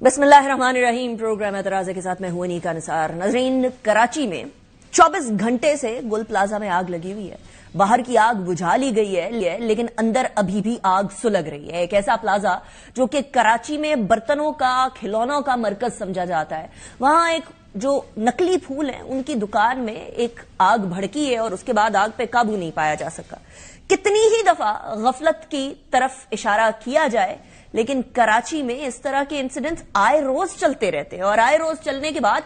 بسم اللہ الرحمن الرحیم. پروگرام اعتراض کے ساتھ میں ہوں انیکا نثار. ناظرین، کراچی میں 24 گھنٹے سے گل پلازا میں آگ لگی ہوئی ہے. باہر کی آگ بجھا لی گئی ہے لیکن اندر ابھی بھی آگ سلگ رہی ہے. ایک ایسا پلازا جو کہ کراچی میں برتنوں کا، کھلونوں کا مرکز سمجھا جاتا ہے، وہاں ایک جو نقلی پھول ہیں ان کی دکان میں ایک آگ بھڑکی ہے اور اس کے بعد آگ پہ قابو نہیں پایا جا سکا. کتنی ہی دفعہ غفلت کی طرف اشارہ کیا جائے لیکن کراچی میں اس طرح کے انسیڈنٹس آئے روز چلتے رہتے ہیں، اور آئے روز چلنے کے بعد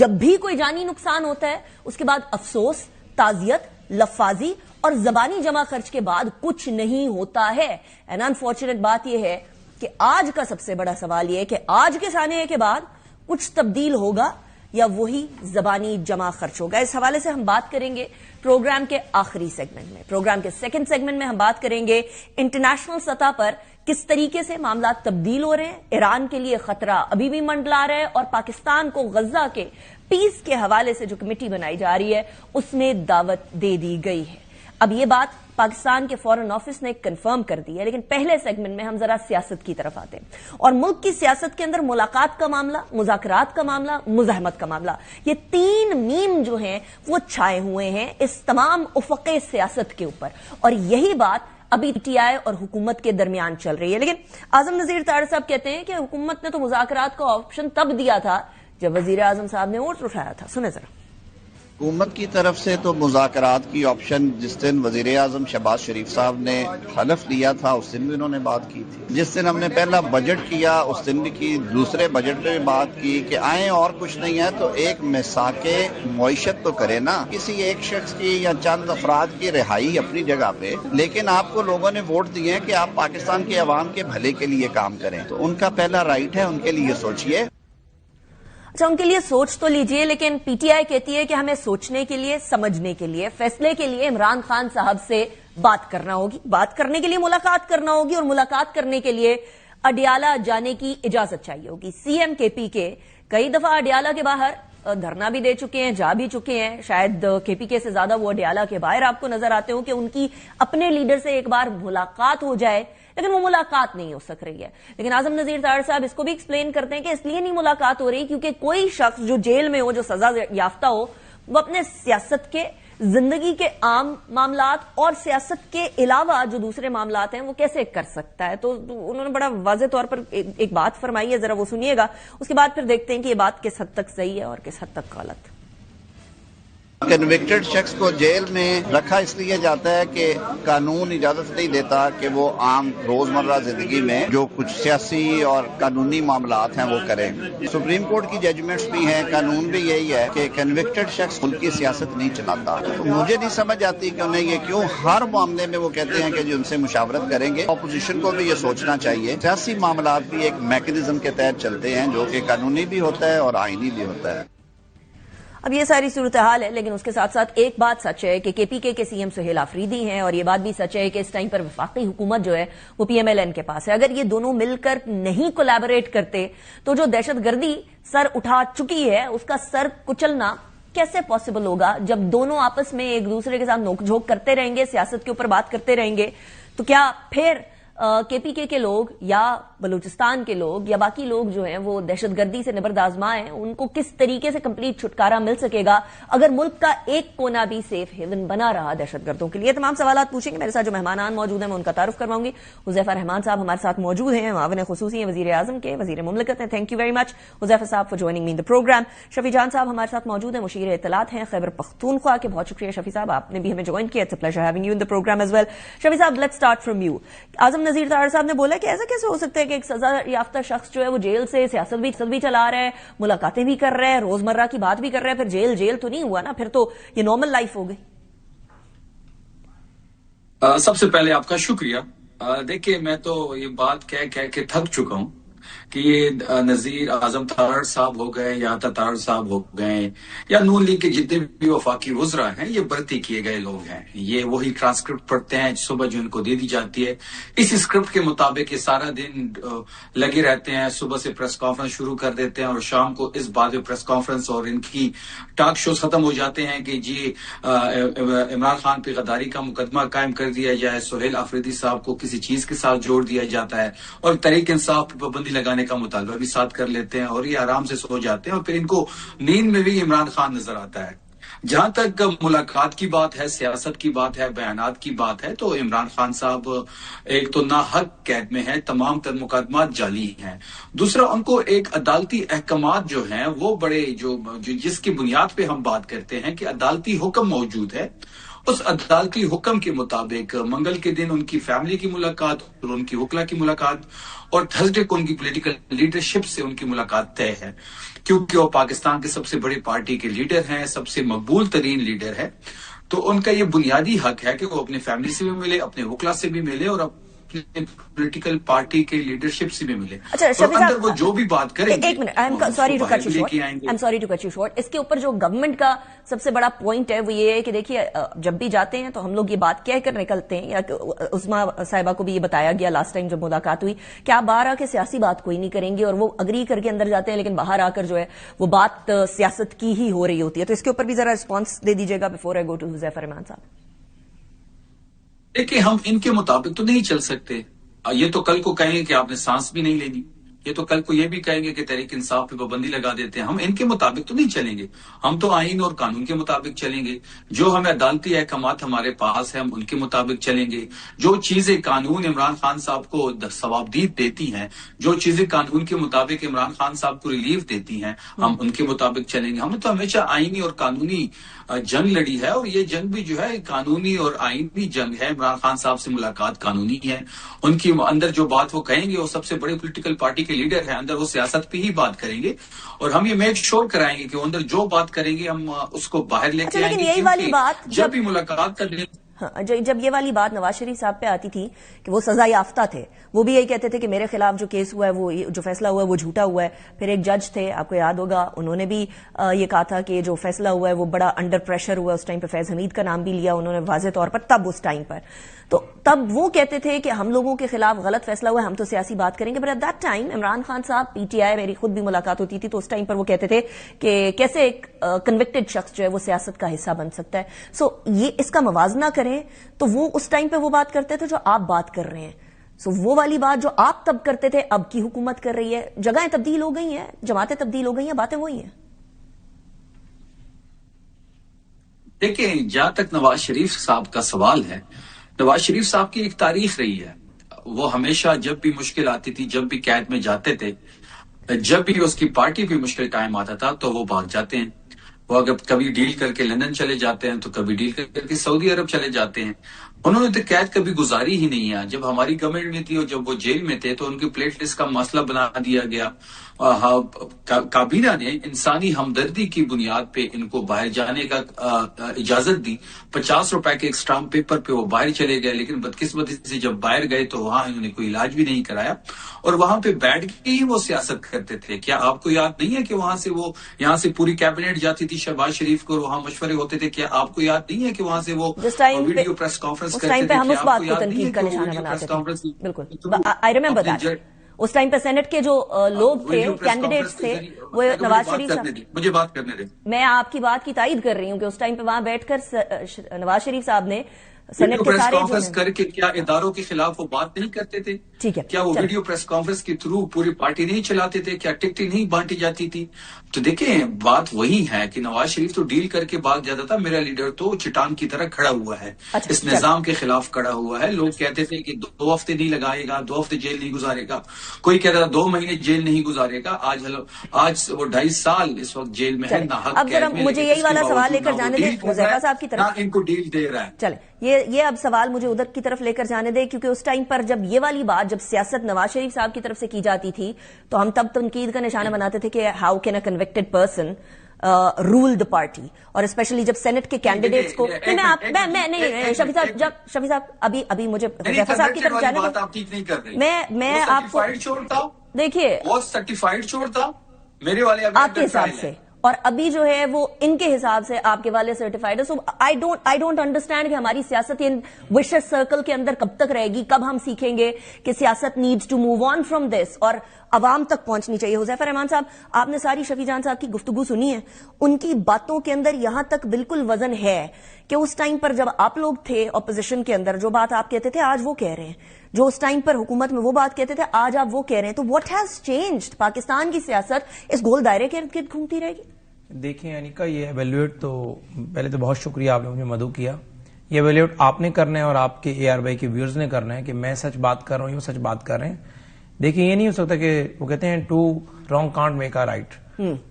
جب بھی کوئی جانی نقصان ہوتا ہے اس کے بعد افسوس، تعزیت، لفاظی اور زبانی جمع خرچ کے بعد کچھ نہیں ہوتا ہے. اینڈ انفارچونیٹ بات یہ ہے کہ آج کا سب سے بڑا سوال یہ ہے کہ آج کے سانحے کے بعد کچھ تبدیل ہوگا یا وہی زبانی جمع خرچ ہوگا. اس حوالے سے ہم بات کریں گے پروگرام کے آخری سیگمنٹ میں. پروگرام کے سیکنڈ سیگمنٹ میں ہم بات کریں گے انٹرنیشنل سطح پر کس طریقے سے معاملات تبدیل ہو رہے ہیں، ایران کے لیے خطرہ ابھی بھی منڈلا رہا ہے، اور پاکستان کو غزہ کے پیس کے حوالے سے جو کمیٹی بنائی جا رہی ہے اس میں دعوت دے دی گئی ہے. اب یہ بات پاکستان کے فورن آفس نے کنفرم کر دی ہے، لیکن پہلے سیگمنٹ میں ہم ذرا سیاست کی طرف آتے ہیں. اور ملک کی سیاست کے اندر ملاقات کا معاملہ، مذاکرات کا معاملہ، مزاحمت کا معاملہ، یہ تین میم جو ہیں وہ چھائے ہوئے ہیں اس تمام افق سیاست کے اوپر، اور یہی بات ابھی ٹی آئی اور حکومت کے درمیان چل رہی ہے. لیکن اعظم نذیر طاہر صاحب کہتے ہیں کہ حکومت نے تو مذاکرات کا آپشن تب دیا تھا جب وزیر اعظم صاحب نے ووٹ اٹھایا تھا. سنیں ذرا. حکومت کی طرف سے تو مذاکرات کی آپشن جس دن وزیر اعظم شہباز شریف صاحب نے حلف لیا تھا اس دن بھی انہوں نے بات کی تھی. جس دن ہم نے پہلا بجٹ کیا اس دن بھی کی، دوسرے بجٹ میں بھی بات کی کہ آئیں اور کچھ نہیں ہے تو ایک مساق معیشت تو کرے نا، کسی ایک شخص کی یا چند افراد کی رہائی اپنی جگہ پہ. لیکن آپ کو لوگوں نے ووٹ دیے ہیں کہ آپ پاکستان کے عوام کے بھلے کے لیے کام کریں، تو ان کا پہلا رائٹ ہے، ان کے لیے سوچئے. اچھا، ان کے لیے سوچ تو لیجئے، لیکن پی ٹی آئی کہتی ہے کہ ہمیں سوچنے کے لیے، سمجھنے کے لیے، فیصلے کے لیے عمران خان صاحب سے بات کرنا ہوگی. بات کرنے کے لیے ملاقات کرنا ہوگی، اور ملاقات کرنے کے لیے اڈیالہ جانے کی اجازت چاہیے ہوگی. سی ایم کے پی کے کئی دفعہ اڈیالہ کے باہر دھرنا بھی دے چکے ہیں، جا بھی چکے ہیں. شاید کے پی کے سے زیادہ وہ اڈیالہ کے باہر آپ کو نظر آتے ہوں کہ ان کی اپنے لیڈر سے ایک بار ملاقات ہو جائے، لیکن وہ ملاقات نہیں ہو سک رہی ہے. لیکن اعظم نذیر طاہر صاحب اس کو بھی ایکسپلین کرتے ہیں کہ اس لیے نہیں ملاقات ہو رہی کیونکہ کوئی شخص جو جیل میں ہو، جو سزا یافتہ ہو، وہ اپنے سیاست کے، زندگی کے عام معاملات اور سیاست کے علاوہ جو دوسرے معاملات ہیں وہ کیسے کر سکتا ہے. تو انہوں نے بڑا واضح طور پر ایک بات فرمائی ہے، ذرا وہ سنیے گا، اس کے بعد پھر دیکھتے ہیں کہ یہ بات کس حد تک صحیح ہے اور کس حد تک غلط. کنوکٹڈ شخص کو جیل میں رکھا اس لیے جاتا ہے کہ قانون اجازت نہیں دیتا کہ وہ عام روزمرہ زندگی میں جو کچھ سیاسی اور قانونی معاملات ہیں وہ کریں. سپریم کورٹ کی ججمنٹس بھی ہیں، قانون بھی یہی ہے کہ کنوکٹڈ شخص ملک کی سیاست نہیں چلاتا. تو مجھے نہیں سمجھ آتی کہ انہیں یہ کیوں ہر معاملے میں وہ کہتے ہیں کہ جو ان سے مشاورت کریں گے. اپوزیشن کو بھی یہ سوچنا چاہیے سیاسی معاملات بھی ایک میکنزم کے تحت چلتے ہیں جو کہ قانونی بھی ہوتا ہے اور آئینی بھی ہوتا ہے. اب یہ ساری صورتحال ہے، لیکن اس کے ساتھ ساتھ ایک بات سچ ہے کہ کے پی کے سی ایم سہیل آفریدی ہیں، اور یہ بات بھی سچ ہے کہ اس ٹائم پر وفاقی حکومت جو ہے وہ پی ایم ایل این کے پاس ہے. اگر یہ دونوں مل کر نہیں کولیبوریٹ کرتے تو جو دہشت گردی سر اٹھا چکی ہے اس کا سر کچلنا کیسے پاسبل ہوگا جب دونوں آپس میں ایک دوسرے کے ساتھ نوک جھوک کرتے رہیں گے، سیاست کے اوپر بات کرتے رہیں گے. تو کیا پھر کے پی کے لوگ یا بلوچستان کے لوگ یا باقی لوگ جو ہیں وہ دہشت گردی سے نبرد آزما ہیں، ان کو کس طریقے سے کمپلیٹ چھٹکارا مل سکے گا اگر ملک کا ایک کونا بھی سیف ہیون بنا رہا دہشت گردوں کے لیے؟ تمام سوالات پوچھیں گے. میرے ساتھ جو مہمانان موجود ہیں میں ان کا تعارف کرواؤں گی. حذیفہ رحمان صاحب ہمارے ساتھ موجود ہیں، معاون خصوصی ہیں وزیر اعظم کے، وزیر مملکت ہیں. Thank you very much Huzaifa صاحب for joining me in the program. Shafi Jan صاحب ہمارے ساتھ موجود ہیں، مشیر اطلاعات ہیں خیبر پختونخوا کے. بہت شکریہ شفیع صاحب، آپ نے بھی ہمیں جوائن کیا. It's a pleasure having you in the program as well. Shafi صاحب، let's start from you. Azam Nazir Tahir صاحب نے بولا کہ ایسا کیسے ہو سکتا ہے کہ ایک سزا یافتہ شخص جو ہے وہ جیل سے سیاست بھی چلا رہا ہے، ملاقاتیں بھی کر رہا ہے، روزمرہ کی بات بھی کر رہا ہے، پھر جیل تو نہیں ہوا نا، پھر تو یہ نارمل لائف ہو گئی. سب سے پہلے آپ کا شکریہ. دیکھیے، میں تو یہ بات کہہ کے تھک چکا ہوں کہ یہ نذیر اعظم طاہر صاحب ہو گئے یا طاہر صاحب ہو گئے یا نون لیگ کے جتنے بھی وفاقی وزراء ہیں، یہ بھرتی کیے گئے لوگ ہیں. یہ وہی ٹرانسکرپٹ پڑھتے ہیں صبح جو ان کو دے دی جاتی ہے، اس اسکرپٹ کے مطابق یہ سارا دن لگے رہتے ہیں. صبح سے پریس کانفرنس شروع کر دیتے ہیں اور شام کو اس بات پہ پریس کانفرنس اور ان کی ٹاک شوز ختم ہو جاتے ہیں کہ جی عمران خان پہ غداری کا مقدمہ قائم کر دیا جائے، سہیل آفریدی صاحب کو کسی چیز کے ساتھ جوڑ دیا جاتا ہے اور تحریک انصاف پہ پابندی لگانے جانے کا مطالبہ بھی ساتھ کر لیتے ہیں اور یہ آرام سے سو جاتے ہیں اور پھر ان کو نیند میں بھی عمران خان نظر آتا ہے. جہاں تک ملاقات کی بات ہے، سیاست کی بات ہے، بیانات کی بات ہے، تو عمران خان صاحب ایک تو ناحق قید میں ہیں، تمام تر مقدمات جعلی ہیں. دوسرا ان کو ایک عدالتی احکامات جو ہیں وہ بڑے جو جس کی بنیاد پہ ہم بات کرتے ہیں کہ عدالتی حکم موجود ہے، اس عدالتی حکم کے مطابق منگل کے دن ان کی فیملی کی ملاقات اور ان کی وکلا کی ملاقات اور تھرسڈے کو ان کی پولیٹیکل لیڈرشپ سے ان کی ملاقات طے ہے، کیونکہ وہ پاکستان کے سب سے بڑی پارٹی کے لیڈر ہیں، سب سے مقبول ترین لیڈر ہے. تو ان کا یہ بنیادی حق ہے کہ وہ اپنے فیملی سے بھی ملے، اپنے وکلا سے بھی ملے اور اپنے پولیٹیکل پارٹی کے لیڈرشپ سے بھی ملے. اچھا اور اندر وہ جو بھی بات کریں گے، ایک minute, I'm sorry to cut you short. اس کے اوپر جو گورنمنٹ کا سب سے بڑا پوائنٹ ہے وہ یہ ہے کہ دیکھیے جب بھی جاتے ہیں تو ہم لوگ یہ بات کہہ کر نکلتے ہیں، یا عظما صاحبہ کو بھی یہ بتایا گیا لاسٹ ٹائم جب ملاقات ہوئی کہ آپ باہر آ کے سیاسی بات کوئی نہیں کریں گے، اور وہ اگری کر کے اندر جاتے ہیں لیکن باہر آ کر جو ہے وہ بات سیاست کی ہی ہو رہی ہوتی ہے. تو اس کے اوپر بھی ذرا رسپانس دے دیجیے گا before I go to Huzaifa Rehman صاحب. دیکھیں ہم ان کے مطابق تو نہیں چل سکتے. یہ تو کل کو کہیں گے کہ آپ نے سانس بھی نہیں لینی، یہ تو کل کو یہ بھی کہیں گے کہ تحریک انصاف پہ پابندی لگا دیتے ہیں. ہم ان کے مطابق تو نہیں چلیں گے، ہم تو آئین اور قانون کے مطابق چلیں گے. جو ہمیں عدالتی احکامات ہمارے پاس ہیں ہم ان کے مطابق چلیں گے. جو چیزیں قانون عمران خان صاحب کو ثوابدید دیتی ہیں، جو چیزیں قانون کے مطابق عمران خان صاحب کو ریلیف دیتی ہیں، ہم ان کے مطابق چلیں گے. ہم نے تو ہمیشہ آئینی اور قانونی جنگ لڑی ہے، اور یہ جنگ بھی جو ہے قانونی اور آئینی جنگ ہے. عمران خان صاحب سے ملاقات قانونی ہے، ان کی اندر جو بات وہ کہیں گے، وہ سب سے بڑے پولیٹیکل پارٹی کے لیڈر ہیں، اندر وہ سیاست پہ ہی بات کریں گے، اور ہم یہ میک شور کرائیں گے کہ وہ اندر جو بات کریں گے ہم اس کو باہر لے کے آئیں گے. یہی والی بات جب بھی ملاقات کرنے جب یہ والی بات نواز شریف صاحب پہ آتی تھی کہ وہ سزا یافتہ تھے، وہ بھی یہی کہتے تھے کہ میرے خلاف جو کیس ہوا ہے، وہ جو فیصلہ ہوا ہے وہ جھوٹا ہوا ہے. پھر ایک جج تھے، آپ کو یاد ہوگا، انہوں نے بھی یہ کہا تھا کہ جو فیصلہ ہوا ہے وہ بڑا انڈر پریشر ہوا. اس ٹائم پہ فیض حمید کا نام بھی لیا انہوں نے واضح طور پر، تب اس ٹائم پر تو تب وہ کہتے تھے کہ ہم لوگوں کے خلاف غلط فیصلہ ہوا ہے، ہم تو سیاسی بات کریں گے. But at that time Imran Khan صاحب پی ٹی آئی، میری خود بھی ملاقات ہوتی تھی، تو اس ٹائم پر وہ کہتے تھے کہ کیسے ایک کنوکٹڈ شخص جو ہے وہ سیاست کا حصہ بن سکتا ہے. سو یہ اس کا موازنہ کریں تو وہ اس ٹائم پہ وہ بات کرتے تھے جو آپ بات کر رہے ہیں. سو وہ والی بات جو آپ تب کرتے تھے اب کی حکومت کر رہی ہے. جگہیں تبدیل ہو گئی ہیں، جماعتیں تبدیل ہو گئی ہیں، باتیں وہی ہیں. دیکھیں جہاں تک نواز شریف صاحب کا سوال ہے، نواز شریف صاحب کی ایک تاریخ رہی ہے. وہ ہمیشہ جب بھی مشکل آتی تھی، جب بھی قید میں جاتے تھے، جب بھی اس کی پارٹی پہ مشکل ٹائم آتا تھا تو وہ بھاگ جاتے ہیں. وہ اگر کبھی ڈیل کر کے لندن چلے جاتے ہیں تو کبھی ڈیل کر کے سعودی عرب چلے جاتے ہیں. انہوں نے تو قید کبھی گزاری ہی نہیں ہے. جب ہماری گورنمنٹ میں تھی اور جب وہ جیل میں تھے تو ان کی پلیٹ لسٹ کا مسئلہ بنا دیا گیا. کابینہ نے انسانی ہمدردی کی بنیاد پہ ان کو باہر جانے کا اجازت دی. 50 روپے کے ایک اسٹامپ پیپر پہ وہ باہر چلے گئے، لیکن بدقسمتی سے جب باہر گئے تو وہاں انہوں نے کوئی علاج بھی نہیں کرایا، اور وہاں پہ بیٹھ کے ہی وہ سیاست کرتے تھے. کیا آپ کو یاد نہیں ہے کہ وہاں سے وہ یہاں سے پوری کیبنٹ جاتی تھی شہباز شریف کو، اور وہاں مشورے ہوتے تھے؟ کیا آپ کو یاد نہیں ہے کہ وہاں سے وہ ویڈیو پریس کانفرنس کرتے تھے؟ ہم اس بات کو تنقید کا نشانہ بناتے تھے. بالکل، آئی ریمبر دیٹ. اس ٹائم پہ سینٹ کے جو لوگ تھے، کینڈیڈیٹس تھے، وہ نواز شریف صاحب. مجھے بات کرنے دیں. میں آپ کی بات کی تائید کر رہی ہوں کہ اس ٹائم پہ وہاں بیٹھ کر نواز شریف صاحب نے سینٹ کے سارے کانفرنس کر کے کیا اداروں کے خلاف وہ بات نہیں کرتے تھے؟ ٹھیک ہے، کیا وہ ویڈیو پریس کانفرنس کے تھرو پوری پارٹی نہیں چلاتے تھے؟ کیا ٹکٹیں نہیں بانٹی جاتی تھی؟ تو دیکھیں بات وہی ہے کہ نواز شریف تو ڈیل کر کے بھاگ جاتا تھا، میرا لیڈر تو چٹان کی طرح کھڑا ہوا ہے، اس نظام کے خلاف کھڑا ہوا ہے. لوگ کہتے تھے کہ 2 ہفتے نہیں لگائے گا، 2 ہفتے جیل نہیں گزارے گا، کوئی کہتا تھا 2 مہینے جیل نہیں گزارے گا. آج وہ 2.5 سال اس وقت جیل میں ہے ناحق. اب ذرا مجھے یہی والا سوال لے کر جانے دیں حذیفہ صاحب کی طرف. ان کو ڈیل دے رہا ہے. چلیں یہ اب سوال مجھے ادھر کی طرف لے کر جانے دیں، کیونکہ اس ٹائم پر جب یہ والی بات جب سیاست نواز شریف صاحب کی طرف سے کی جاتی تھی تو ہم تب تنقید کا نشانہ بناتے تھے کہ how can a convicted person rule the party. اور اسپیشلی جب سینٹ کے کینڈیڈیٹس کو نہیں شفیع صاحب ابھی مجھے حذیفہ صاحب کی طرف جانے دیں. میں آپ کو دیکھیے سرٹیفائیڈ چور تھا میرے والے آپ کے حساب سے، اور ابھی جو ہے وہ ان کے حساب سے آپ کے والے سرٹیفائیڈ ہے. سو آئی ڈونٹ انڈرسٹینڈ کہ ہماری سیاست ان وشس سرکل کے اندر کب تک رہے گی. کب ہم سیکھیں گے کہ سیاست needs to move on from this اور عوام تک پہنچنی چاہیے. حذیفہ رحمان صاحب، آپ نے ساری شفیع جان صاحب کی گفتگو سنی ہے، ان کی باتوں کے اندر یہاں تک بالکل وزن ہے کہ اس ٹائم پر جب آپ لوگ تھے اپوزیشن کے اندر جو بات آپ کہتے تھے آج وہ کہہ رہے ہیں. جو اس ٹائم پر حکومت میں وہ بات کہتے تھے آج آپ وہ کہہ رہے ہیں. تو واٹ ہیز چینجڈ؟ پاکستان کی سیاست اس گول دائرے کے ارد گرد گھومتی رہے گی؟ دیکھیں انیکا، یہ ایویلویٹ تو پہلے تو بہت شکریہ آپ نے مجھے مدعو کیا. یہ ایویلویٹ آپ نے کرنا ہے اور آپ کے اے آر وائی کے ویورز نے کرنا ہے کہ میں سچ بات کر رہا ہوں یا سچ بات کر رہے ہیں. دیکھیں یہ نہیں ہو سکتا کہ وہ کہتے ہیں two wrong can't make a right.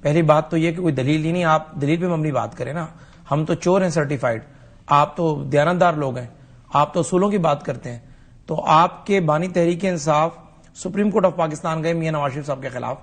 پہلی بات تو یہ کہ کوئی دلیل ہی نہیں، آپ دلیل پہ مبنی بات کریں نا. ہم تو چور ہیں سرٹیفائیڈ، آپ تو دیانتدار لوگ ہیں، آپ تو اصولوں کی بات کرتے ہیں. تو آپ کے بانی Tehreek Insaf supreme court of Pakistan گئے میاں نواز شریف صاحب کے خلاف،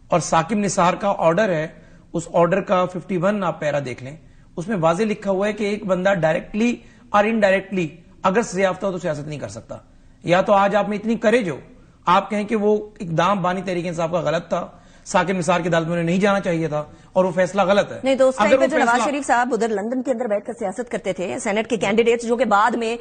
اور ثاقب نثار کا آرڈر ہے، اس آرڈر کا 51 آپ پیرا دیکھ لیں، اس میں واضح لکھا ہوا ہے کہ ایک بندہ ڈائریکٹلی اور انڈائریکٹلی اگر سزا یافتہ ہو تو سیاست نہیں کر سکتا. یا تو آج آپ میں اتنی کریج ہو آپ کہیں کہ وہ اقدام بانی تحریک انصاف کا غلط تھا، ثاقب نثار کی عدالت میں انہیں نہیں جانا چاہیے تھا اور وہ فیصلہ غلط ہے. نہیں تو اس ٹائم پہ جو نواز شریف صاحب ادھر لندن کے اندر بیٹھ کر سیاست کرتے تھے، سینٹ کے کینڈیڈیٹس جو کہ بعد میں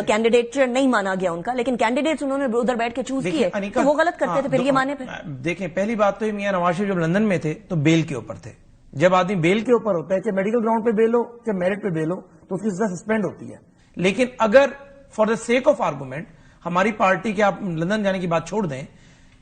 کینڈیڈیٹ نہیں مانا گیا ان کا، لیکن کینڈیڈیٹس انہوں نے ادھر بیٹھ کے چوز کیے، تو وہ غلط کرتے تھے پھر یہ مانے. پھر دیکھیں پہلی بات تو میاں نواز شریف جب لندن میں تھے تو بیل کے اوپر تھے. جب آدمی بیل کے اوپر ہوتا ہے، چاہے میڈیکل گراؤنڈ پہ بیل ہو چاہے میرٹ پہ بیل ہو، تو اس کی سزا سسپینڈ ہوتی ہے. لیکن اگر for the sake of argument ہماری پارٹی کے آپ لندن جانے کی بات چھوڑ دیں،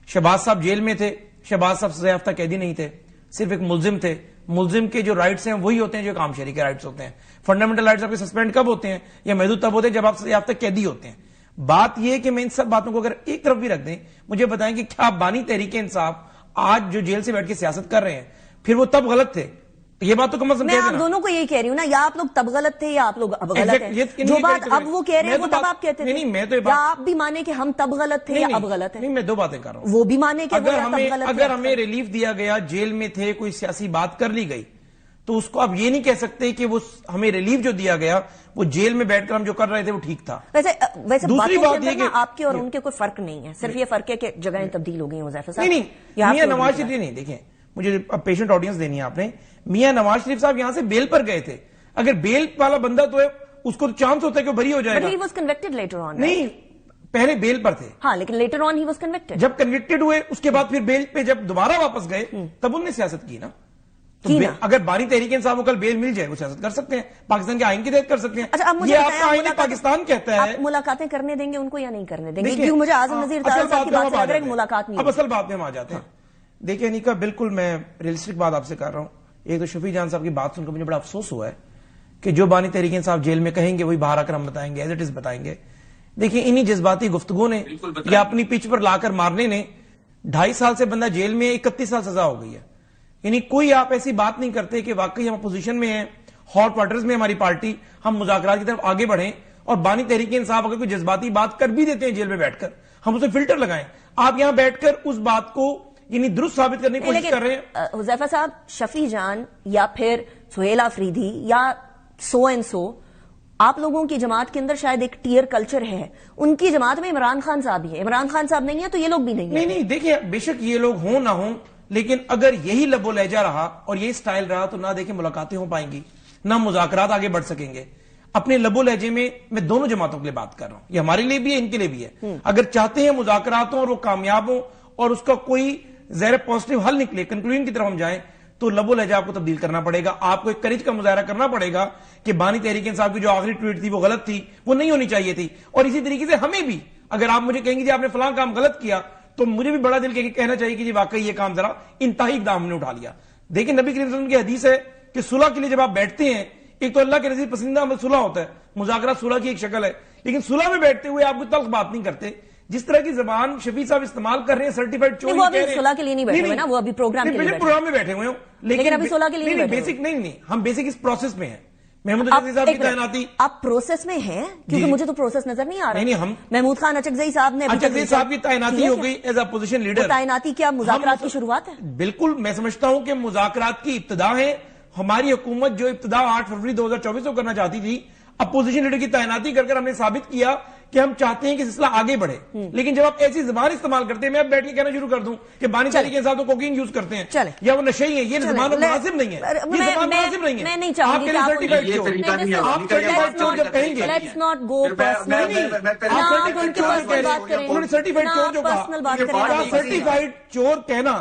شہباز صاحب جیل میں تھے، شہباز صاحب سزا یافتہ قیدی نہیں تھے، صرف ایک ملزم تھے. ملزم کے جو رائٹس ہیں وہی ہوتے ہیں جو عام شہری کے رائٹس ہوتے ہیں. فنڈامنٹل رائٹس آپ کے سسپینڈ کب ہوتے ہیں یا محدود تب ہوتے ہیں جب آپ سزا یافتہ قیدی ہوتے ہیں. بات یہ کہ میں ان سب باتوں کو اگر ایک طرف بھی رکھ دیں، مجھے بتائیں کہ کیا بانی تحریک انصاف آج جو جیل سے بیٹھ کے سیاست کر رہے ہیں پھر وہ تب غلط تھے؟ یہ بات تو کم از کم میں آپ دونوں کو یہی کہہ رہی ہوں نا، یا آپ لوگ تب غلط تھے یا آپ لوگ اب غلط ہیں. جو بات اب وہ کہہ رہے ہیں وہ تب آپ کہتے تھے، یا آپ بھی مانے کہ ہم تب غلط تھے یا اب غلط ہیں؟ نہیں، میں دو باتیں کر رہا ہوں. وہ بھی مانے کہ اگر ہمیں ریلیف دیا گیا، جیل میں تھے، کوئی سیاسی بات کر لی گئی، تو اس کو آپ یہ نہیں کہہ سکتے کہ وہ ہمیں ریلیف جو دیا گیا وہ جیل میں بیٹھ کر ہم جو کر رہے تھے وہ ٹھیک تھا. ویسے دوسری بات یہ کہ آپ کے اور ان کے کوئی فرق نہیں ہے، صرف یہ فرق ہے کہ جگہیں تبدیل ہو گئی ہیں. حذیفہ صاحب نہیں، میاں نواز شریف نہیں، دیکھیں مجھے پیشنٹ آڈینس دینی ہے آپ نے. میاں نواز شریف صاحب یہاں سے بیل پر گئے تھے، اگر بیل والا بندہ تو ہے اس کو چانس ہوتا ہے کہ وہ بری ہو جائے گا. نہیں، پہلے بیل پر تھے. ہاں لیکن later on he was convicted. جب کنوکٹڈ ہوئے اس کے بعد پھر بیل پہ جب دوبارہ واپس گئے تب انہوں نے سیاست کی نا. اگر بانی تحریک انصاف کو کل بیل مل جائے وہ سیاست کر سکتے ہیں، پاکستان کے آئین کے تحت کر سکتے ہیں. یہ آپ کا آئین پاکستان کہتا ہے. آپ ملاقاتیں کرنے دیں گے ان کو یا نہیں کرنے دیں گے؟ کیونکہ مجھے اعظم نذیر طاہر صاحب کی بات سے لگ رہا ہے کہ ملاقات نہیں. اب اصل بات میں ہم آ جاتے ہیں. دیکھیں انیکا، بالکل میں ریئلسٹک بات آپ سے کر رہا ہوں. ایک تو شفیع جان صاحب کی بات سن کر مجھے بڑا افسوس ہوا ہے کہ جو بانی تحریک انصاف جیل میں کہیں گے وہی باہر آ کر ہم بتائیں گے، ایز اٹ از بتائیں گے. دیکھیں انہی جذباتی گفتگو نے یا اپنی پچ پر لا کر مارنے نے 2.5 سال سے بندہ جیل میں 31 سال سزا ہو گئی ہے. یعنی کوئی آپ ایسی بات نہیں کرتے کہ واقعی ہم اپوزیشن میں ہیں، ہاٹ واٹرز میں ہماری پارٹی، ہم مذاکرات کی طرف آگے بڑھیں اور بانی تحریک انصاف اگر کوئی جذباتی بات کر بھی دیتے ہیں جیل میں بیٹھ کر ہم اسے فلٹر لگائیں. آپ یہاں بیٹھ کر اس بات کو یعنی درست ثابت کرنے کی کوشش کر رہے ہیں. حذیفہ صاحب، شفیع جان یا پھر سہیل آفریدی یا سو اینڈ سو، آپ لوگوں کی جماعت کے اندر شاید ایک ٹیئر کلچر ہے. ان کی جماعت میں عمران خان صاحب ہی ہے، عمران خان صاحب نہیں ہے تو یہ لوگ بھی نہیں ہیں. نہیں دیکھیں بے شک یہ لوگ ہوں نہ ہوں، لیکن اگر یہی لب و لہجہ رہا اور یہی سٹائل رہا تو نہ دیکھیں ملاقاتیں ہو پائیں گی، نہ مذاکرات آگے بڑھ سکیں گے. اپنے لب و لہجے میں دونوں جماعتوں کے لیے بات کر رہا ہوں، یہ ہمارے لیے بھی ہے ان کے لیے بھی ہے. اگر چاہتے ہیں مذاکرات ہوں اور وہ کامیاب ہوں اور اس کا کوئی زہر پازیٹو حل نکلے، کنکلوژن کی طرف ہم جائیں، تو لب و لہجہ آپ کو تبدیل کرنا پڑے گا. آپ کو ایک کریج کا مظاہرہ کرنا پڑے گا کہ بانی تحریک انصاف کی جو آخری ٹویٹ تھی وہ غلط تھی، وہ نہیں ہونی چاہیے تھی. اور اسی طریقے سے ہمیں بھی اگر آپ مجھے کہیں گے جی آپ نے فلاں کام غلط کیا تو مجھے بھی بڑا دل کہنا چاہیے کہ جی واقعی یہ کام ذرا انتہائی اقدام ہم نے اٹھا لیا. دیکھیں نبی کریم صلی اللہ علیہ وسلم کی حدیث ہے کہ صلح کے لیے جب آپ بیٹھتے ہیں، ایک تو اللہ کے نزدیک پسندیدہ عمل صلح ہوتا ہے، مذاکرات صلح کی ایک شکل ہے، لیکن صلح میں بیٹھتے ہوئے آپ کو تلخ بات نہیں کرتے. جس طرح کی زبان شفیع صاحب استعمال کر رہے ہیں سرٹیفائڈ چور، وہ ابھی صلح کے لیے نہیں بیٹھے ہوئے نا، وہ ابھی پروگرام کے لیے پروگرام میں بیٹھے ہوئے ہوں، لیکن ابھی صلح کے لیے نہیں بیٹھے. بیسک نہیں، ہم بیسک اس پروسیس میں ہیں. محمود اچکزئی صاحب کی تعیناتی آپ پروسیس میں ہیں کیونکہ مجھے تو پروسیس نظر نہیں آ رہا. نہیں ہم محمود خان اچکزئی صاحب نے اچکزئی صاحب کی تعیناتی ہو گئی ایز اپوزیشن لیڈر. تعیناتی کیا مذاکرات کی شروعات ہے؟ بالکل میں سمجھتا ہوں کہ مذاکرات کی ابتدا ہے. ہماری حکومت جو ابتدا 8 فروری 2024 کو کرنا چاہتی تھی، اپوزیشن لیڈر کی تعیناتی کر کر ہم نے ثابت کیا کہ ہم چاہتے ہیں کہ سلسلہ آگے بڑھے. لیکن جب آپ ایسی زبان استعمال کرتے ہیں، میں اب بیٹھ کے کہنا شروع کر دوں کہ بانی تحریک انصاف تو کوکین یوز کرتے ہیں یا وہ نشئی ہیں، یہ زبان مناسب نہیں ہے. یہ زبان مناسب نہیں ہے. میں نہیں چاہوں گی آپ سرٹیفائڈ چور جب کہیں گے، لیٹس ناٹ گو سرٹیفائڈ چور جو کہا، سرٹیفائڈ چور کہنا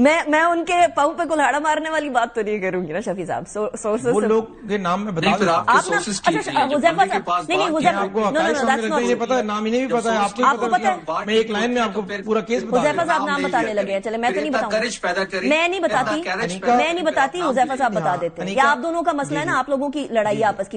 میں ان کے پاؤں پہ کلہاڑا مارنے والی بات تو نہیں کروں گی نا شفیع صاحب. سورسز وہ لوگ کے نام میں بتا دیں. نام انہیں بھی پتا ہے, آپ کو پتا ہے. میں ایک لائن میں آپ کو پورا کیس بتا حذیفہ صاحب نام بتانے لگے. چلے میں تو نہیں بتاؤں, میں نہیں بتاتی, حذیفہ صاحب بتا دیتے ہیں. یا آپ دونوں کا مسئلہ ہے نا, آپ لوگوں کی لڑائی آپس کی.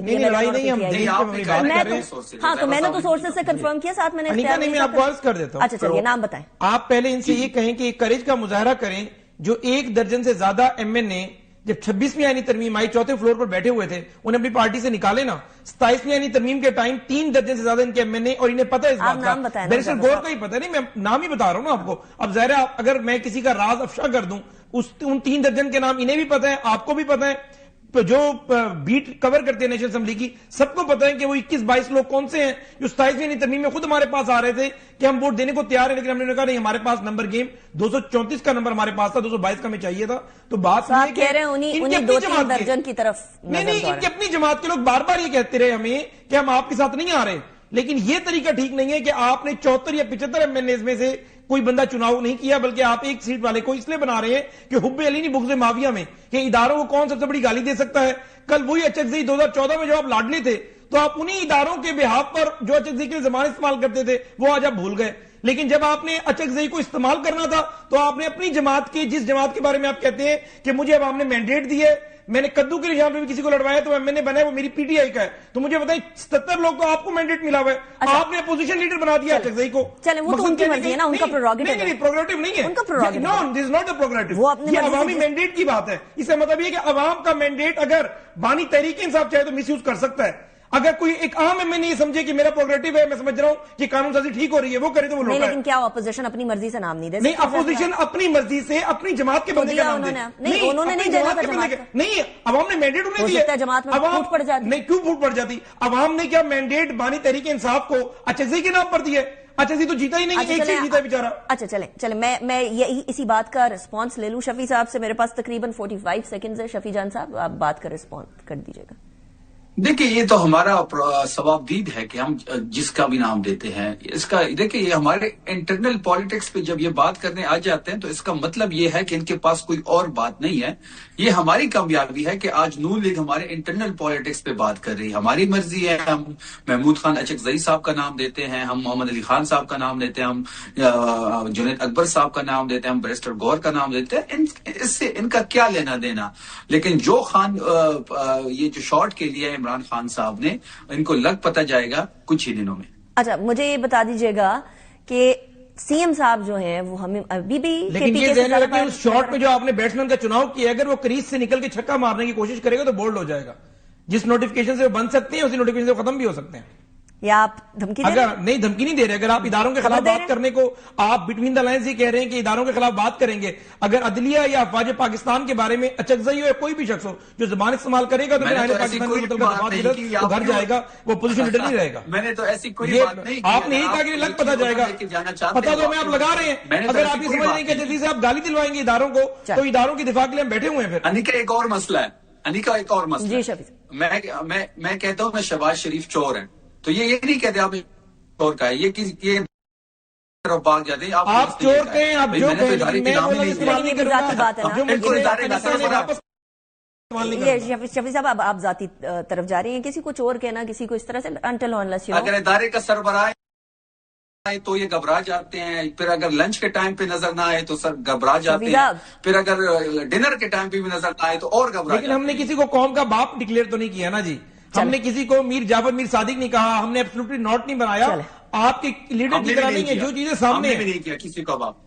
ہاں تو میں نے تو سورسز سے کنفرم کیا, ساتھ میں نے آپ کو عرض کر دیتا ہوں. اچھا چلیے نام بتائیں. آپ پہلے ان سے یہ کہیں کہ کریج کا مظاہرہ کریں. جو 1 درجن سے زیادہ ایم این اے جب 26ویں آئینی ترمیم آئی, 4تھے فلور پر بیٹھے ہوئے تھے, انہیں اپنی پارٹی سے نکالے نا. 27ویں آئینی ترمیم کے ٹائم 3 درجن سے زیادہ ان کے ایم این اے, اور انہیں پتہ ہے اس بات کا. بیرسٹر گور کا ہی پتہ نہیں, میں نام ہی بتا رہا ہوں نا آپ کو. اب ظاہر ہے اگر میں کسی کا راز افشا کر دوں, ان 3 درجن کے نام انہیں بھی پتہ ہے, آپ کو بھی پتہ ہے, جو بیٹ کور کرتے ہیں نیشنل اسمبلی کی, سب کو پتہ ہے کہ وہ 21-22 لوگ کون سے ہیں جو 27ویں ترمیم میں خود ہمارے پاس آ رہے تھے کہ ہم ووٹ دینے کو تیار ہیں, لیکن ہم نے کہا نہیں, ہمارے پاس نمبر گیم 234 کا نمبر ہمارے پاس تھا, 222 کا ہمیں چاہیے تھا. تو بات یہ ہے کہ انہیں 2-3 درجن کی طرف نہیں, ان کی اپنی جماعت کے لوگ بار بار یہ کہتے رہے ہمیں کہ ہم آپ کے ساتھ نہیں آ رہے, لیکن یہ طریقہ ٹھیک نہیں ہے کہ آپ نے 74 یا 75 ایم این ایز میں سے کوئی بندہ چناؤ نہیں کیا, بلکہ آپ ایک سیٹ والے کو اس لیے بنا رہے ہیں کہ حب علی نہیں بغض معاویہ میں, کہ اداروں کو کون سب سے بڑی گالی دے سکتا ہے. کل وہی اچکزئی 2014 میں جو آپ لاڈلے تھے, تو آپ انہی اداروں کے بہاف پر جو اچکزئی کے زبان استعمال کرتے تھے وہ آج آپ بھول گئے. لیکن جب آپ نے اچکزئی کو استعمال کرنا تھا تو آپ نے اپنی جماعت کے, جس جماعت کے بارے میں آپ کہتے ہیں کہ مجھے عوام نے مینڈیٹ دی ہے, میں نے کدو کے نشان پہ بھی کسی کو لڑوایا تو ایم این اے بنا ہے, وہ میری پی ٹی آئی کا ہے, تو مجھے بتائیں 77 لوگ تو آپ کو مینڈیٹ ملا ہوا ہے, آپ نے اپوزیشن لیڈر بنا دیا اچکزئی کو. چلیں وہ تو ان کی مرضی ہے نا, ان کا پروگریٹو ہے. نہیں, پروگریٹو نہیں ہے, ان کا پروگریٹو. نو, دس از ناٹ اے پروگریٹو, یہ عوامی مینڈیٹ کی بات ہے. اس کا مطلب یہ کہ عوام کا مینڈیٹ اگر بانی تحریک انصاف چاہے تو مس یوز کر سکتا ہے. اگر کوئی ایک عام ایم این اے سمجھے کہ میرا پروگریٹو ہے, میں سمجھ رہا ہوں کہ قانون سازی ٹھیک ہو رہی ہے, وہ کرے تو وہ لوگ. لیکن کیا اپوزیشن اپنی مرضی سے نام نہیں دے سکتی؟ نہیں, اپوزیشن اپنی مرضی سے اپنی جماعت کے بندے کا نام دے. نہیں, انہوں نے نہیں دینا تھا جماعت کا. نہیں, عوام نے مینڈیٹ انہیں دیا. جماعت میں پھوٹ پڑ جاتی. نہیں, کیوں پھوٹ پڑ جاتی؟ عوام نے کیا مینڈیٹ بانی تحریک انصاف کو اچکزئی کے نام پر دیا ہے؟ اچکزئی تو جیتا ہی نہیں, ایک سیٹ جیتا ہے بیچارہ. اچھا چلیں میں اسی بات کا رسپانس لے لوں شفیع صاحب سے. میرے پاس تقریباً 45 سیکنڈز ہے. شفیع جان صاحب آپ بات کا رسپانس کر دیجیے گا. دیکھیں یہ تو ہمارا ثوابدید ہے کہ ہم جس کا بھی نام دیتے ہیں, اس کا دیکھیں یہ ہمارے انٹرنل پالیٹکس پہ جب یہ بات کرنے آ جاتے ہیں تو اس کا مطلب یہ ہے کہ ان کے پاس کوئی اور بات نہیں ہے. یہ ہماری کامیابی ہے کہ آج نون لیگ ہمارے انٹرنل پالیٹکس پہ بات کر رہی ہے. ہماری مرضی ہے, ہم محمود خان اچکزئی صاحب کا نام دیتے ہیں, ہم محمد علی خان صاحب کا نام دیتے ہیں, ہم جنید اکبر صاحب کا نام دیتے ہیں, ہم بیرسٹر گور کا نام دیتے ہیں. اس سے ان کا کیا لینا دینا. لیکن جو خان یہ جو شارٹ کے لیے عمران خان صاحب نے, ان کو لگ پتہ جائے گا کچھ ہی دنوں میں. اچھا مجھے یہ بتا دیجیے گا کہ سی ایم صاحب جو ہیں وہ ہمیں ابھی بھی, لیکن یہ ذہن رکھیں اس شارٹ پہ جو آپ نے بیٹسمین کا چناؤ کیا, اگر وہ کریز سے نکل کے چھکا مارنے کی کوشش کرے گا تو بولڈ ہو جائے گا. جس نوٹیفکیشن سے وہ بن سکتے ہیں اسی نوٹیفکیشن سے ختم بھی ہو سکتے ہیں. یا آپ دھمکی دے رہے ہیں؟ اگر نہیں, دھمکی نہیں دے رہے. اگر آپ اداروں کے خلاف بات کرنے کو, آپ بٹوین دا لائنز یہ کہہ رہے ہیں کہ اداروں کے خلاف بات کریں گے, اگر عدلیہ یا افواج پاکستان کے بارے میں اچکزئی ہو یا کوئی بھی شخص ہو جو زبان استعمال کرے گا تو وہ گھر جائے گا, وہ پوزیشن لیڈر نہیں رہے گا. میں نے تو ایسی کوئی بات نہیں, آپ نے یہی کہا کہ لگ پتہ جائے گا, پتہ تو ہمیں آپ لگا رہے ہیں. اگر آپ یہ سمجھ رہے ہیں کہ جلدی سے آپ گالی دلوائیں گے اداروں کو تو اداروں کی دفاع کے لیے ہم بیٹھے ہوئے ہیں. پھر انیکا ایک اور مسئلہ ہے, انیکا ایک اور مسئلہ. جی شفیع, میں کہتا ہوں میں شہباز شریف چور ہیں, تو یہ نہیں کہتے آپ چور کا ہے, یہ بھاگ جاتے ہیں. آپ چور کہیں, آپ جو شفیع صاحب آپ ذاتی طرف جا رہے ہیں, کسی کو چور کہنا, کسی کو اس طرح سے انٹل آنلیس. اگر ادارے کا سربراہ تو یہ گھبرا جاتے ہیں, پھر اگر لنچ کے ٹائم پہ نظر نہ آئے تو سر گھبرا جاتے ہیں, پھر اگر ڈنر کے ٹائم پہ بھی نظر نہ آئے تو اور گھبرا. لیکن ہم نے کسی کو قوم کا باپ ڈکلیئر تو نہیں کیا نا جی, ہم نے کسی کو میر جعفر میر صادق نہیں کہا, ہم نے ایبسولوٹلی ناٹ نہیں بنایا. آپ کے لیڈر کی طرح نہیں ہے, جو چیزیں سامنے نہیں کیا کسی کا باپ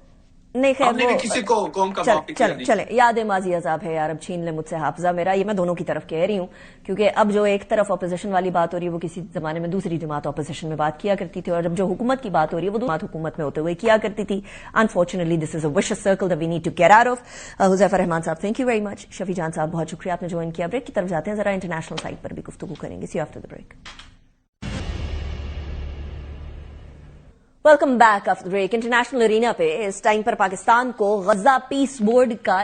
نہیں. خیر کسی کو قوم کا باپ چلے, یاد ماضی عذاب ہے یار, اب چھین لے مجھ سے حافظہ میرا. یہ میں دونوں کی طرف کہہ رہی ہوں کیونکہ اب جو ایک طرف اپوزیشن والی بات ہو رہی ہے وہ کسی زمانے میں دوسری جماعت اپوزیشن میں بات کیا کرتی تھی, اور جب جو حکومت کی بات ہو رہی ہے وہ جماعت حکومت میں ہوتے ہوئے کیا کرتی تھی. Unfortunately this is a vicious circle that we need to get out of. Huzaifa Rehman صاحب thank you very much. Shafi Jan صاحب بہت شکریہ, آپ نے جوائن کیا. بریک کی طرف جاتے ہیں, ذرا انٹرنیشنل سائٹ پر بھی گفتگو کریں گے. See after the break. Welcome back after break. International arena پہ اس ٹائم پر پاکستان کو غزہ پیس بورڈ کا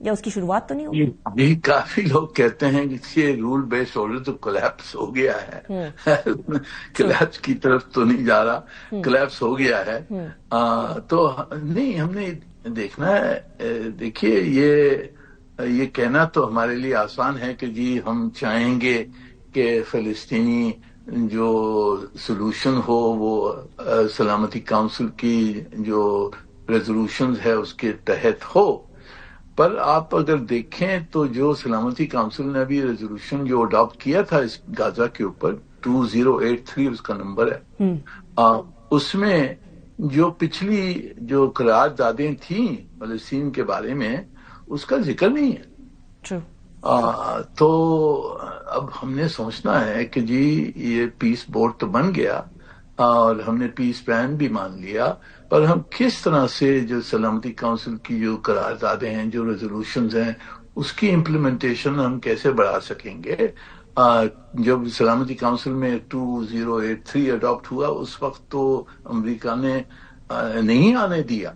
یا اس کی شروعات تو نہیں ہوگی؟ یہ کافی لوگ کہتے ہیں کہ یہ رول بیسڈ آرڈر تو کولیپس ہو گیا ہے، کولیپس کی طرف تو نہیں جا رہا، کولیپس ہو گیا ہے. تو نہیں، ہم نے دیکھنا ہے. دیکھیے یہ کہنا تو ہمارے لیے آسان ہے کہ جی ہم چاہیں گے کہ فلسطینی جو سولوشن ہو وہ سلامتی کونسل کی جو ریزولوشنز ہے اس کے تحت ہو. پر آپ اگر دیکھیں تو جو سلامتی کونسل نے ابھی ریزولوشن جو اڈاپٹ کیا تھا اس غزہ کے اوپر 2083 اس کا نمبر ہے، اس میں جو پچھلی جو قراردادیں تھیں فلسطین کے بارے میں اس کا ذکر نہیں ہے. تو اب ہم نے سوچنا ہے کہ جی یہ پیس بورڈ تو بن گیا اور ہم نے پیس پلان بھی مان لیا، پر ہم کس طرح سے جو سلامتی کونسل کی جو قراردادیں ہیں، جو ریزولوشنز ہیں، اس کی امپلیمنٹیشن ہم کیسے بڑھا سکیں گے. جب سلامتی کونسل میں 2083 اڈاپٹ ہوا اس وقت تو امریکہ نے نہیں آنے دیا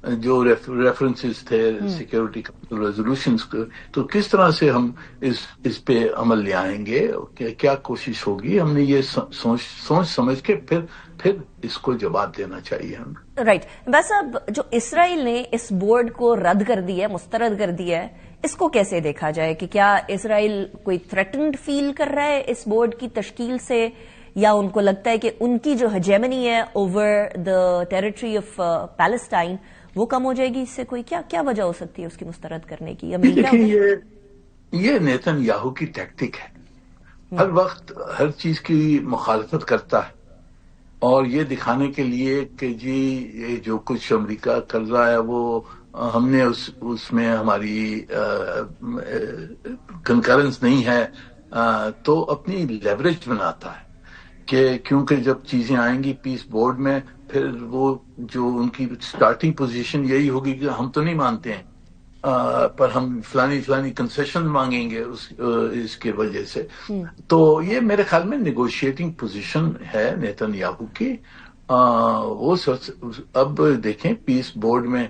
جو ریفرنسز تھے سیکیورٹی کونسل ریزولوشنز کے. تو کس طرح سے ہم اس پہ عمل لے آئیں گے، کیا کوشش ہوگی، ہم نے یہ سوچ سمجھ کے پھر اس کو جواب دینا چاہیے ہم. رائٹ. بس اب جو اسرائیل نے اس بورڈ کو رد کر دیا ہے، مسترد کر دیا ہے، اس کو کیسے دیکھا جائے کہ کیا اسرائیل کوئی تھریٹنڈ فیل کر رہا ہے اس بورڈ کی تشکیل سے، یا ان کو لگتا ہے کہ ان کی جو ہیجیمنی ہے over the territory of Palestine وہ کم ہو جائے گی؟ اس سے کوئی کیا وجہ ہو سکتی ہے اس کی مسترد کرنے کی؟ دیکھیے یہ نیتن یاہو کی ٹیکٹک ہے، ہر وقت ہر چیز کی مخالفت کرتا ہے اور یہ دکھانے کے لیے کہ جی یہ جو کچھ امریکہ کر رہا ہے وہ ہم نے اس میں ہماری کنکرنس نہیں ہے، تو اپنی لیوریج بناتا ہے کہ کیونکہ جب چیزیں آئیں گی پیس بورڈ میں پھر وہ جو ان کی سٹارٹنگ پوزیشن یہی ہوگی کہ ہم تو نہیں مانتے ہیں، پر ہم فلانی کنسیشن مانگیں گے اس کے وجہ سے. تو یہ میرے خیال میں نیگوشیٹنگ پوزیشن ہے نیتن یاہو کی. وہ اب دیکھیں پیس بورڈ میں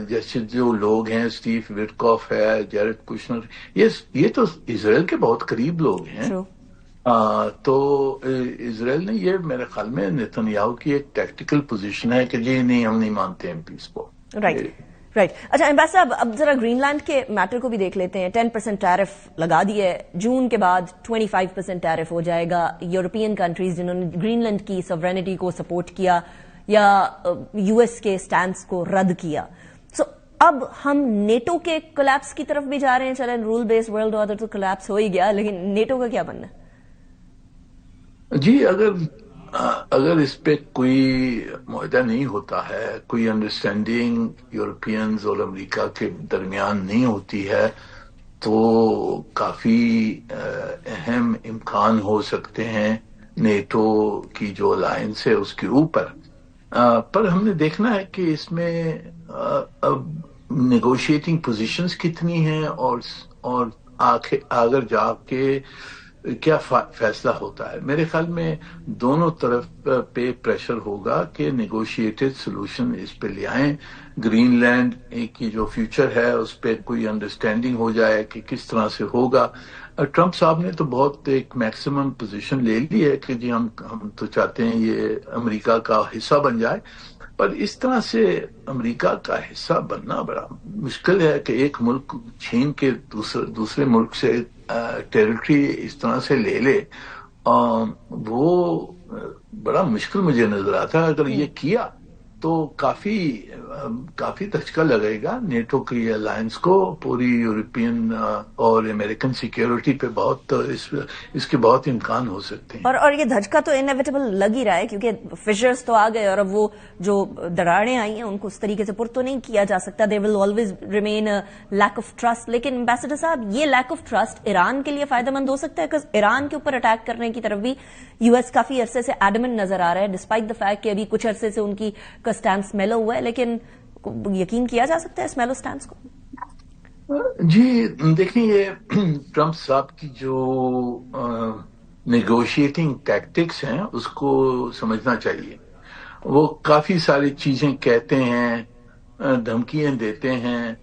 جیسے جو لوگ ہیں، اسٹیو وٹکاف ہے، جیرڈ کشنر، یہ تو اسرائیل کے بہت قریب لوگ ہیں. تو اسرائیل نے یہ میرے خیال میں نیتن یاہو کی ایک ٹیکٹیکل پوزیشن ہے کہ جی نہیں ہم نہیں مانتے ہیں پیس کو. رائٹ. اچھا امبیسڈر صاحب، اب ذرا گرین لینڈ کے میٹر کو بھی دیکھ لیتے ہیں. 10% ٹیرف لگا دیے، جون کے بعد 25% ٹیرف ہو جائے گا. یورپین کنٹریز جنہوں نے گرین لینڈ کی سوورینٹی کو سپورٹ کیا یا یو ایس کے سٹینس کو رد کیا، سو اب ہم نیٹو کے کولیپس کی طرف بھی جا رہے ہیں. چلیں رول بیسڈ ورلڈ آرڈر تو کولیپس ہو ہی گیا، لیکن نیٹو کا کیا بننا ہے؟ جی اگر اس پہ کوئی معاہدہ نہیں ہوتا ہے، کوئی انڈرسٹینڈنگ یورپینز اور امریکہ کے درمیان نہیں ہوتی ہے، تو کافی اہم امکان ہو سکتے ہیں نیٹو کی جو الائنس ہے اس کے اوپر. پر ہم نے دیکھنا ہے کہ اس میں اب نیگوشیٹنگ پوزیشنز کتنی ہیں اور آگر جا کے کیا فیصلہ ہوتا ہے. میرے خیال میں دونوں طرف پہ پریشر ہوگا کہ نیگوشیٹڈ سولوشن اس پہ لے آئیں. گرین لینڈ کی جو فیوچر ہے اس پہ کوئی انڈرسٹینڈنگ ہو جائے کہ کس طرح سے ہوگا. ٹرمپ صاحب نے تو بہت ایک میکسیمم پوزیشن لے لی ہے کہ جی ہم تو چاہتے ہیں یہ امریکہ کا حصہ بن جائے، پر اس طرح سے امریکہ کا حصہ بننا بڑا مشکل ہے کہ ایک ملک چھین کے دوسرے ملک سے ٹیریٹری اس طرح سے لے لے. وہ بڑا مشکل مجھے نظر آتا ہے. اگر یہ کیا تو کافی دھچکا لگے گا نیٹو کی الائنس کو، پوری یورپین اور امریکن سیکیورٹی پہ بہت اس کے بہت امکان ہو سکتے ہیں. اور یہ دھچکا تو انیویٹیبل لگ ہی رہا ہے کیونکہ فشرز تو آ گئے اور اب وہ جو دراڑیں آئی ہیں ان کو اس طریقے سے پر تو نہیں کیا جا سکتا. There will always remain lack of trust. لیکن امبیسڈر صاحب یہ لیک آف ٹرسٹ ایران کے لیے فائدہ مند ہو سکتا ہے، کہ ایران کے اوپر اٹیک کرنے کی طرف بھی یو ایس کافی عرصے سے ایڈمنٹ نظر آ رہا ہے، ڈسپائٹ دا فیکٹ کہ ابھی کچھ عرصے سے ان کی سٹینس میلو ہوا ہے، لیکن یقین کیا جا سکتا ہے اس میلو سٹینس کو؟ جی دیکھیں، یہ ٹرمپ صاحب کی جو نیگوشیٹنگ ٹیکٹکس ہیں اس کو سمجھنا چاہیے. وہ کافی ساری چیزیں کہتے ہیں، دھمکیاں دیتے ہیں،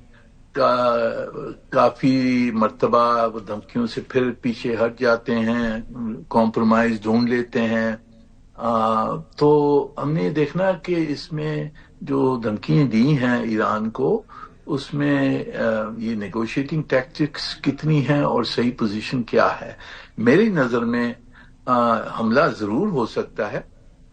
کافی مرتبہ وہ دھمکیوں سے پھر پیچھے ہٹ جاتے ہیں، کمپرومائز ڈھونڈ لیتے ہیں. تو ہم نے دیکھنا کہ اس میں جو دھمکیاں دی ہیں ایران کو، اس میں یہ نیگوشیٹنگ ٹیکٹکس کتنی ہیں اور صحیح پوزیشن کیا ہے. میری نظر میں حملہ ضرور ہو سکتا ہے.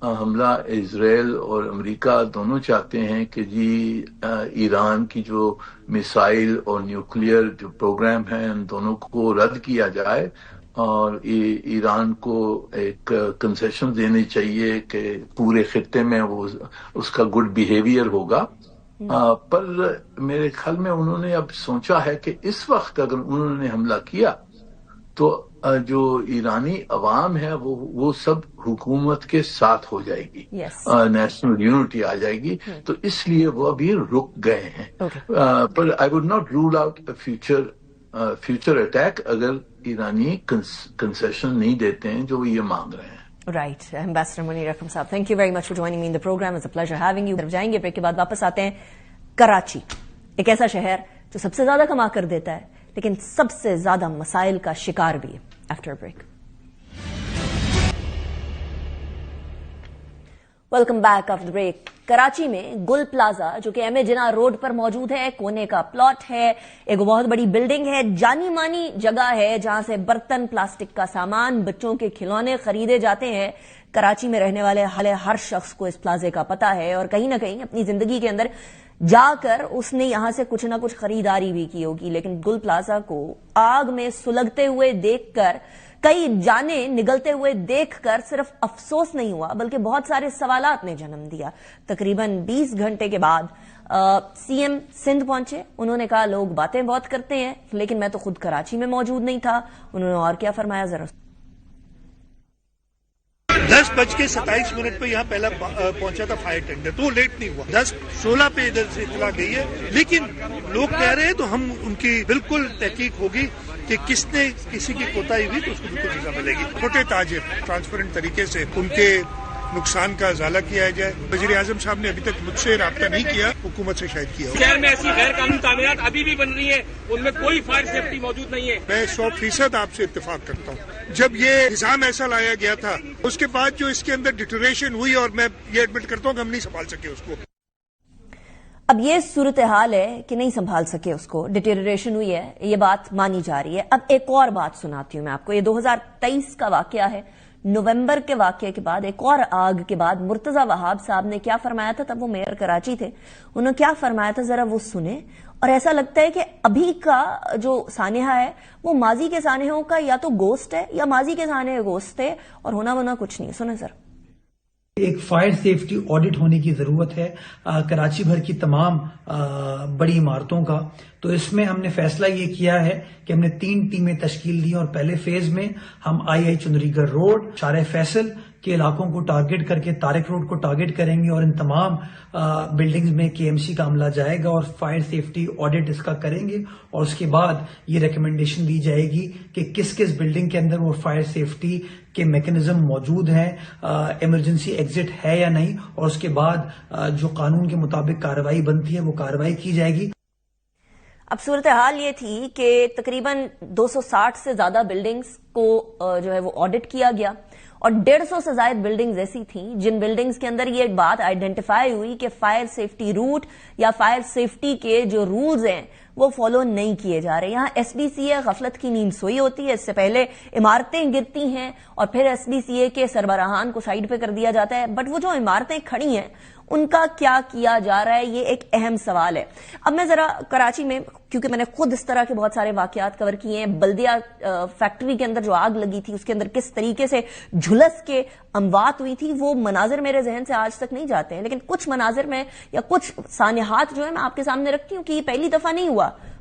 حملہ اسرائیل اور امریکہ دونوں چاہتے ہیں کہ جی ایران کی جو میسائل اور نیوکلیئر جو پروگرام ہیں ان دونوں کو رد کیا جائے، اور ایران کو ایک کنسیشن دینی چاہیے کہ پورے خطے میں وہ اس کا گڈ بیہیویئر ہوگا. پر میرے خیال میں انہوں نے اب سوچا ہے کہ اس وقت اگر انہوں نے حملہ کیا تو جو ایرانی عوام ہے وہ سب حکومت کے ساتھ ہو جائے گی، نیشنل یونٹی آ جائے گی. تو اس لیے وہ ابھی رک گئے ہیں. پر I would not rule out future attack اگر ایرانی کنسیشن نہیں دیتے ہیں جو یہ مانگ رہے ہیں. رائٹ. ایمبیسڈر منیر اکرم صاحب، thank you very much for joining me in the programme. It's a pleasure having you. جائیں گے بریک کے بعد، واپس آتے ہیں. کراچی ایک ایسا شہر جو سب سے زیادہ کما کر دیتا ہے لیکن سب سے زیادہ مسائل کا شکار بھی ہے. After break. Welcome back after break. Karachi میں گل پلازا جو کہ ایم اے جناح روڈ پر موجود ہے، کونے کا پلاٹ ہے، ایک بہت بڑی بلڈنگ ہے، جانی مانی جگہ ہے جہاں سے برتن، پلاسٹک کا سامان، بچوں کے کھلونے خریدے جاتے ہیں. کراچی میں رہنے والے ہر شخص کو اس پلازے کا پتہ ہے، اور کہیں نہ کہیں اپنی زندگی کے اندر جا کر اس نے یہاں سے کچھ نہ کچھ خریداری بھی کی ہوگی. لیکن گل پلازا کو آگ میں سلگتے ہوئے دیکھ کر، کئی جانیں نگلتے ہوئے دیکھ کر صرف افسوس نہیں ہوا بلکہ بہت سارے سوالات نے جنم دیا. تقریباً 20 گھنٹے کے بعد سی ایم سندھ پہنچے. انہوں نے کہا لوگ باتیں بہت کرتے ہیں لیکن میں تو خود کراچی میں موجود نہیں تھا. انہوں نے اور کیا فرمایا ذرا. 10:27 پہ یہاں پہلا پہنچا تھا فائر ٹینڈر، تو وہ لیٹ نہیں ہوا. 10:16 پہ ادھر سے اطلاع گئی ہے، لیکن لوگ کہہ رہے ہیں تو ہم ان کی بالکل تحقیق ہوگی کہ کس نے کسی کی کوتاہی ہوئی تو اس کو بالکل سزا ملے گی. چھوٹے تاجر ٹرانسپیرنٹ طریقے سے ان کے نقصان کا ازالہ کیا جائے. وزیر اعظم صاحب نے ابھی تک مجھ سے رابطہ نہیں کیا، حکومت سے شاید کیا. شہر میں ایسی غیر قانونی تعمیرات ابھی بھی بن رہی ہیں، ان میں کوئی فائر سیفٹی موجود نہیں ہے. میں 100% آپ سے اتفاق کرتا ہوں. جب یہ نظام ایسا لایا گیا تھا اس کے بعد جو اس کے اندر ڈیٹریشن ہوئی، اور میں یہ ایڈمٹ کرتا ہوں کہ ہم نہیں سنبھال سکے اس کو. اب یہ صورتحال ہے کہ نہیں سنبھال سکے اس کو، ڈیٹیریشن ہوئی ہے، یہ بات مانی جا رہی ہے. اب ایک اور بات سناتی ہوں میں آپ کو. یہ 2023 کا واقعہ ہے. نومبر کے واقعے کے بعد، ایک اور آگ کے بعد، مرتضی وہاب صاحب نے کیا فرمایا تھا. تب وہ میئر کراچی تھے. انہوں نے کیا فرمایا تھا ذرا وہ سنیں. اور ایسا لگتا ہے کہ ابھی کا جو سانحہ ہے وہ ماضی کے سانحوں کا یا تو گوسٹ ہے یا ماضی کے سانحے گوسٹ تھے، اور ہونا ونا کچھ نہیں. سنیں سر. ایک فائر سیفٹی آڈٹ ہونے کی ضرورت ہے کراچی بھر کی تمام بڑی عمارتوں کا. تو اس میں ہم نے فیصلہ یہ کیا ہے کہ ہم نے 3 ٹیمیں تشکیل دی، اور پہلے فیز میں ہم آئی چندری گڑھ روڈ، شارع فیصل کے علاقوں کو ٹارگٹ کر کے طارق روڈ کو ٹارگٹ کریں گے، اور ان تمام بلڈنگز میں کے ایم سی کا عملہ جائے گا اور فائر سیفٹی آڈٹ اس کا کریں گے. اور اس کے بعد یہ ریکمنڈیشن دی جائے گی کہ کس کس بلڈنگ کے اندر وہ فائر سیفٹی کے میکنزم موجود ہیں، ایمرجنسی ایگزٹ ہے یا نہیں، اور اس کے بعد جو قانون کے مطابق کارروائی بنتی ہے وہ کارروائی کی جائے گی. اب صورتحال یہ تھی کہ تقریباً 260 سے زیادہ بلڈنگز کو جو ہے وہ آڈٹ کیا گیا، اور 150 سے زائد بلڈنگز ایسی تھیں جن بلڈنگز کے اندر یہ بات آئیڈینٹیفائی ہوئی کہ فائر سیفٹی روٹ یا فائر سیفٹی کے جو رولز ہیں وہ فالو نہیں کیے جا رہے. یہاں ایس بی سی اے غفلت کی نیند سوئی ہوتی ہے. اس سے پہلے عمارتیں گرتی ہیں اور پھر ایس بی سی اے کے سربراہان کو سائڈ پہ کر دیا جاتا ہے. بٹ وہ جو عمارتیں کھڑی ہیں ان کا کیا کیا جا رہا ہے، یہ ایک اہم سوال ہے. اب میں ذرا کراچی میں، کیونکہ میں نے خود اس طرح کے بہت سارے واقعات کور کیے ہیں، بلدیہ فیکٹری کے اندر جو آگ لگی تھی اس کے اندر کس طریقے سے جھلس کے اموات ہوئی تھی، وہ مناظر میرے ذہن سے آج تک نہیں جاتے ہیں. لیکن کچھ مناظر میں یا کچھ سانحات جو ہے میں آپ کے سامنے رکھتی ہوں کہ یہ پہلی دفعہ نہیں ہوا.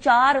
4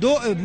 2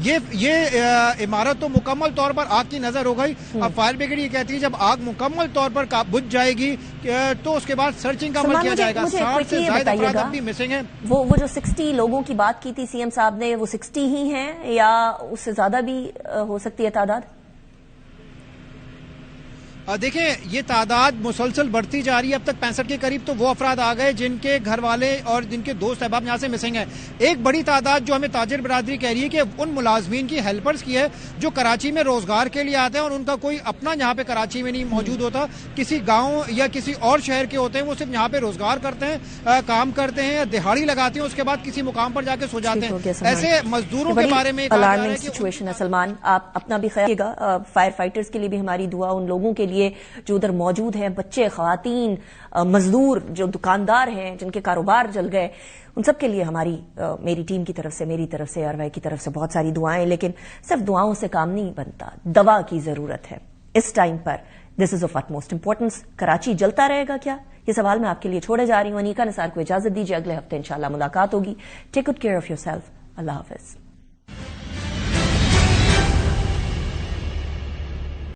یہ عمارت تو مکمل طور پر آگ کی نظر ہو گئی. اب فائر بریگیڈ یہ کہتی ہے جب آگ مکمل طور پر بجھ جائے گی تو اس کے بعد سرچنگ کا عمل کیا جائے گا. 60 سے زائد افراد اب بھی مسنگ ہیں. وہ جو 60 لوگوں کی بات کی تھی سی ایم صاحب نے، وہ 60 ہی ہیں یا اس سے زیادہ بھی ہو سکتی ہے تعداد؟ دیکھیں یہ تعداد مسلسل بڑھتی جا رہی ہے. اب تک 65 کے قریب تو وہ افراد آ گئے جن کے گھر والے اور جن کے دوست احباب یہاں سے مسنگ ہیں. ایک بڑی تعداد جو ہمیں تاجر برادری کہہ رہی ہے کہ ان ملازمین کی ہیلپرز کی ہے جو کراچی میں روزگار کے لیے آتے ہیں اور ان کا کوئی اپنا یہاں پہ کراچی میں نہیں موجود ہوتا، کسی گاؤں یا کسی اور شہر کے ہوتے ہیں. وہ صرف یہاں پہ روزگار کرتے ہیں، کام کرتے ہیں، دہاڑی لگاتے ہیں، اس کے بعد کسی مقام پر جا کے سو جاتے ہیں. ایسے مزدوروں کے بارے میں الارمنگ سچویشن ہے. سلمان آپ اپنا بھی خیال رکھیے گا. فائر فائٹرز کے لیے بھی ہماری دعا، ان لوگوں کے لیے جو ادھر موجود ہیں، بچے، خواتین، مزدور، جو دکاندار ہیں جن کے کاروبار جل گئے، ان سب کے لیے ہماری میری ٹیم کی طرف سے، میری طرف سے، ARY کی طرف سے بہت ساری دعائیں. لیکن صرف دعاؤں سے کام نہیں بنتا، دوا کی ضرورت ہے اس ٹائم پر. This is of utmost importance. Karachi جلتا رہے گا کیا؟ یہ سوال میں آپ کے لیے چھوڑے جا رہی ہوں. انیکا نثار کو اجازت دیجیے، اگلے ہفتے انشاءاللہ ملاقات ہوگی. Take good care of your self. Allah حافظ.